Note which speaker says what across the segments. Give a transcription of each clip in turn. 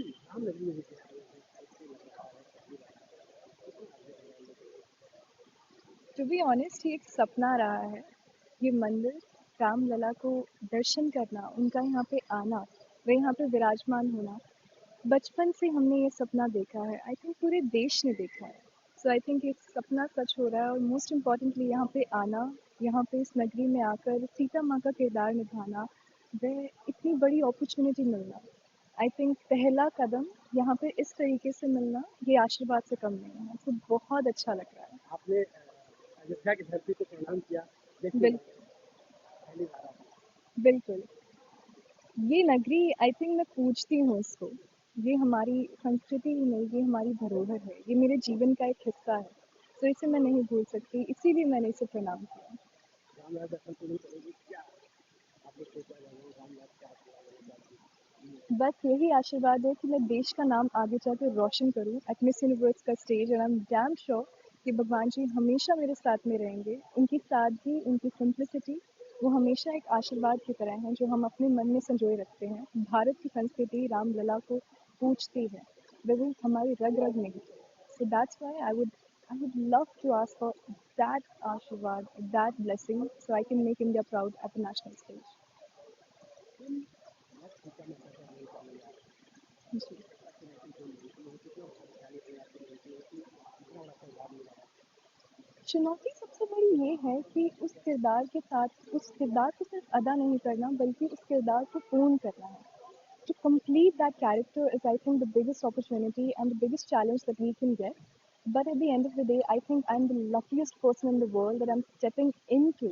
Speaker 1: राम नगरी में लेके आए हैं, कैसे लग रहा है पहली बार आ रहे हैं, कितना आगे बढ़ रहे हैं?
Speaker 2: टू बी ऑनेस्ट ये एक सपना रहा है। ये मंदिर, रामलला को दर्शन करना, उनका यहाँ पे आना, वे यहाँ पे विराजमान होना, बचपन से हमने ये सपना देखा है। आई थिंक पूरे देश ने देखा है। सो आई थिंक ये सपना सच हो रहा है और मोस्ट इम्पॉर्टेंटली यहाँ पे आना, यहाँ पे इस नगरी में आकर सीता माँ का किरदार निभाना, वह इतनी बड़ी अपॉर्चुनिटी मिलना, आई थिंक पहला कदम यहाँ पे इस तरीके से मिलना, ये आशीर्वाद से कम नहीं है। तो बहुत अच्छा लग रहा है।
Speaker 1: आपने अयोध्या की धरती को प्रणाम किया, कैसी
Speaker 2: बिल,
Speaker 1: लगा पहली बार आके?
Speaker 2: बिल्कुल। ये नगरी आई थिंक मैं पूजती हूँ इसको। ये हमारी संस्कृति ही नहीं, ये हमारी धरोहर है, ये मेरे जीवन का एक हिस्सा है। तो इसे मैं नहीं भूल सकती, इसीलिए मैंने इसे प्रणाम किया।
Speaker 1: रामलला दर्शन तो नहीं करोगी क्या? आपने सोचा भगवान रामलला से आशीर्वाद लेना चाहती हूँ।
Speaker 2: बस यही आशीर्वाद है कि मैं देश का नाम आगे जाकर रोशन करूँ एट मिस यूनिवर्स का स्टेज, और आई एम डैम श्योर कि भगवान जी हमेशा मेरे साथ में रहेंगे। उनकी सादगी, उनकी सिंप्लिसिटी, वो हमेशा एक आशीर्वाद की तरह हैं जो हम अपने मन में संजोए रखते हैं। भारत की संस्कृति रामलला को पूछती है, वो हमारी रग रग में है। So that's why I would love to ask for that aashirwad, that blessing, so I can make India proud at the national stage.
Speaker 1: तुम बहुत सीता माता का रोल करने जा रहे हो,
Speaker 2: जी।
Speaker 1: ऐसा चुनौती कोई मिलती है, कितना भाग्यशाली रहे आपको मिलती है कि इतना बड़ा किरदार मिला है?
Speaker 2: चुनौती सबसे बड़ी ये है कि उस किरदार के साथ उस किरदार को सिर्फ अदा नहीं करना, बल्कि उस किरदार को पूर्ण करना है। To complete that character is, I think, the biggest opportunity and the biggest challenge that we can get. But at the end of the day, I think I'm the luckiest person in the world that I'm stepping into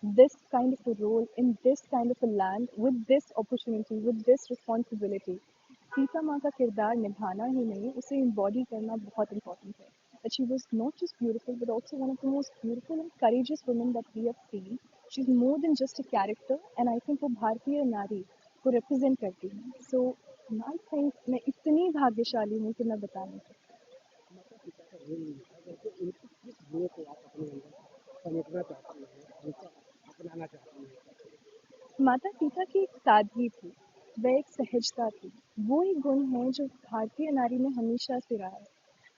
Speaker 2: this kind of a role in this kind of a land with this opportunity, with this responsibility. Sita माँ का किरदार निभाना ही नहीं, उसे embody करना बहुत important है. That she was not just beautiful, but also one of the most beautiful and courageous women that we have seen. She's more than just a character, and I think वो भारतीय नारी को represent करती हूँ। So I think मैं इतनी भाग्यशाली हूँ कि मैं बता नहीं सकती।
Speaker 1: माता पिता का रोल निभाया, वैसे उनके किस गुणों को आप अपने अंदर समेटना चाहती हैं, उनका अपनाना चाहती हैं?
Speaker 2: माता पिता की एक सादगी थी, वह एक सहजता थी। वो एक गुण है जो भारतीय नारी में हमेशा से रहा है।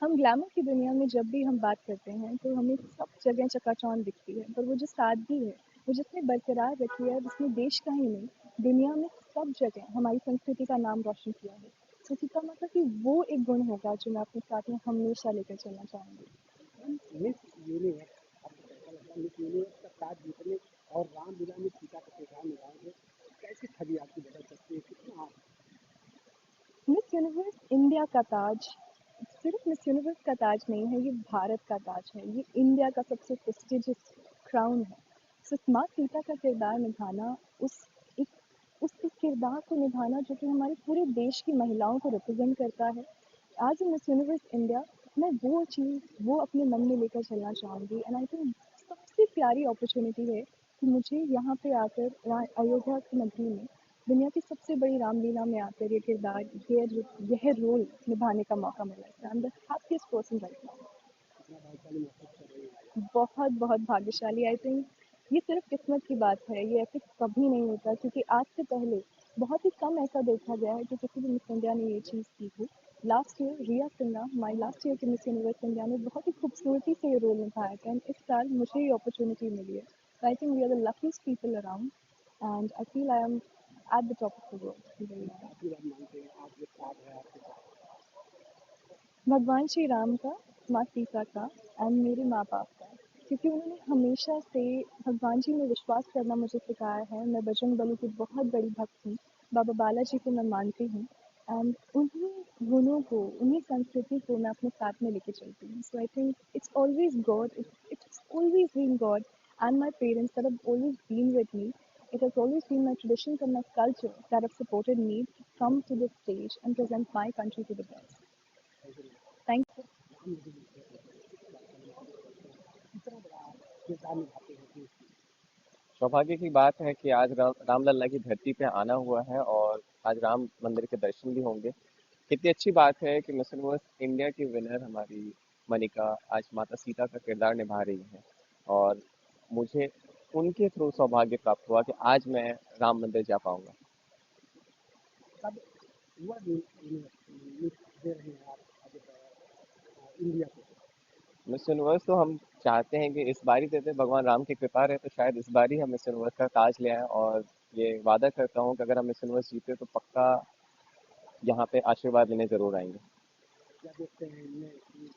Speaker 2: हम ग्लैमर की दुनिया में जब भी हम बात करते हैं तो हमें सब जगह चकाचौंध दिखती है, पर वो जो सादगी है, वो जिसने बरकरार रखी है, जिसने देश का ही नहीं, दुनिया में सब जगह हमारी संस्कृति का नाम रोशन किया है। तो सीता माता की वो एक गुण होगा जो मैं अपने साथ में हमेशा लेकर चलना चाहूँगी।
Speaker 1: मिस यूनिवर्स, आपको कैसा लगता है मिस यूनिवर्स का ताज जीतने और रामलीला में सीता का किरदार निभाओगे, कैसी छवि आपकी बदल सकती है, कितना?
Speaker 2: मिस यूनिवर्स इंडिया का ताज सिर्फ मिस यूनिवर्स का ताज नहीं है, ये भारत का ताज है, ये इंडिया का सबसे प्रेस्टिजियस क्राउन है। सिर्फ माँ सीता का किरदार निभाना, उस उस किरदार को निभाना जो कि हमारे पूरे देश की महिलाओं को रिप्रेजेंट करता है। आज मिस यूनिवर्स इंडिया, मैं वो चीज़ वो अपने मन में लेकर चलना चाहूँगी, एंड आई थिंक सबसे प्यारी अपॉर्चुनिटी है कि मुझे यहाँ पे आकर अयोध्या की नगरी में दुनिया की सबसे बड़ी रामलीला में आकर ये किरदार, यह रोल निभाने का मौका मिला है। I am the happiest person right now.
Speaker 1: कितना भाग्यशाली महसूस कर रही हैं?
Speaker 2: बहुत बहुत भाग्यशाली। आई थिंक ये सिर्फ किस्मत की बात है, ये ऐसे कभी नहीं होता, क्योंकि आज से पहले बहुत ही कम ऐसा देखा गया है कि किसी भी मिस इंडिया ने ये चीज़ की हो। Last year Riya Sinha, my last year की मिस यूनिवर्स इंडिया ने बहुत ही खूबसूरती से ये रोल निभाया था, एंड इस साल मुझे ये अपॉर्चुनिटी मिली है। I think we are the luckiest people around, and I feel I am at the top of the
Speaker 1: किसका
Speaker 2: वर्ल्ड।
Speaker 1: आशीर्वाद मांगते हैं आज जो ताज है आपके पास?
Speaker 2: भगवान श्री राम का, माँ सीता का, एंड मेरे माँ बाप का, क्योंकि उन्होंने हमेशा से भगवान जी में विश्वास करना मुझे सिखाया है। मैं बजरंग बली की बहुत बड़ी भक्त हूँ, बाबा बालाजी को मैं मानती हूँ, एंड उन्हीं गुणों को, उन्हीं संस्कृति को मैं अपने साथ में लेके चलती हूँ। So I think it's always God, it's always been God and my parents that have always been with me. It has always been my traditions and my culture that have supported me to come to this stage and present my country to the best.
Speaker 1: Thank you.
Speaker 2: Thank
Speaker 1: Ram नगरी में कैसे हैं? कितना भाग्यशाली महसूस करते हैं? कितना बड़ा आप किरदार निभाते हैं देश के?
Speaker 3: सौभाग्य की बात है कि आज रामलला की धरती पे आना हुआ है और आज राम मंदिर के दर्शन भी होंगे। कितनी अच्छी बात है कि मिस यूनिवर्स इंडिया की विनर हमारी मनिका आज माता सीता का किरदार निभा रही है और मुझे उनके थ्रू सौभाग्य प्राप्त हुआ कि आज मैं राम मंदिर जा पाऊंगा।
Speaker 1: कब हुआ यूनिवर्स
Speaker 3: मिस यूनिवर्स तो हम चाहते हैं कि इस बार ही देते, भगवान राम की कृपा रहे तो शायद इस बार ही हम मिस यूनिवर्स का ताज ले आए। और ये वादा करता हूँ कि अगर हम मिस यूनिवर्स जीते तो पक्का यहाँ पे आशीर्वाद लेने जरूर आएंगे।
Speaker 1: क्या देखते हैं इनमें कि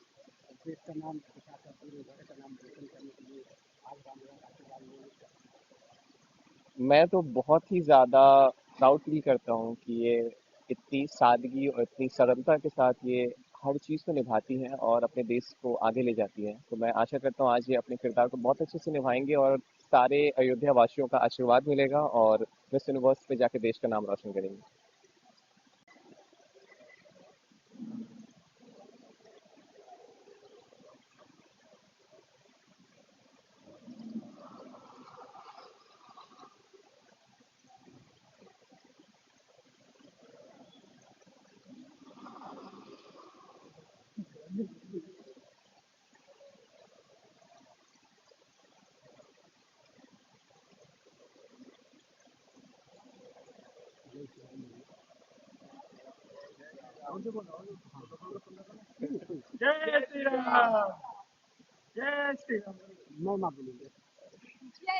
Speaker 1: देश का नाम दिखाकर पूरे भारत का नाम रोशन करने के लिए आज रामलला का आशीर्वाद लेने
Speaker 3: मैं तो बहुत ही ज़्यादा प्राउड फील करता हूँ कि ये इतनी सादगी और इतनी सरलता के साथ ये हर चीज़ को निभाती हैं और अपने देश को आगे ले जाती हैं। तो मैं आशा करता हूँ आज ये अपने किरदार को बहुत अच्छे से निभाएंगे और सारे अयोध्या वासियों का आशीर्वाद मिलेगा और मिस यूनिवर्स पे जाके देश का नाम रोशन करेंगे।
Speaker 1: जय श्री राम। जय श्री राम। मैं ना बोलूँगा।
Speaker 2: जय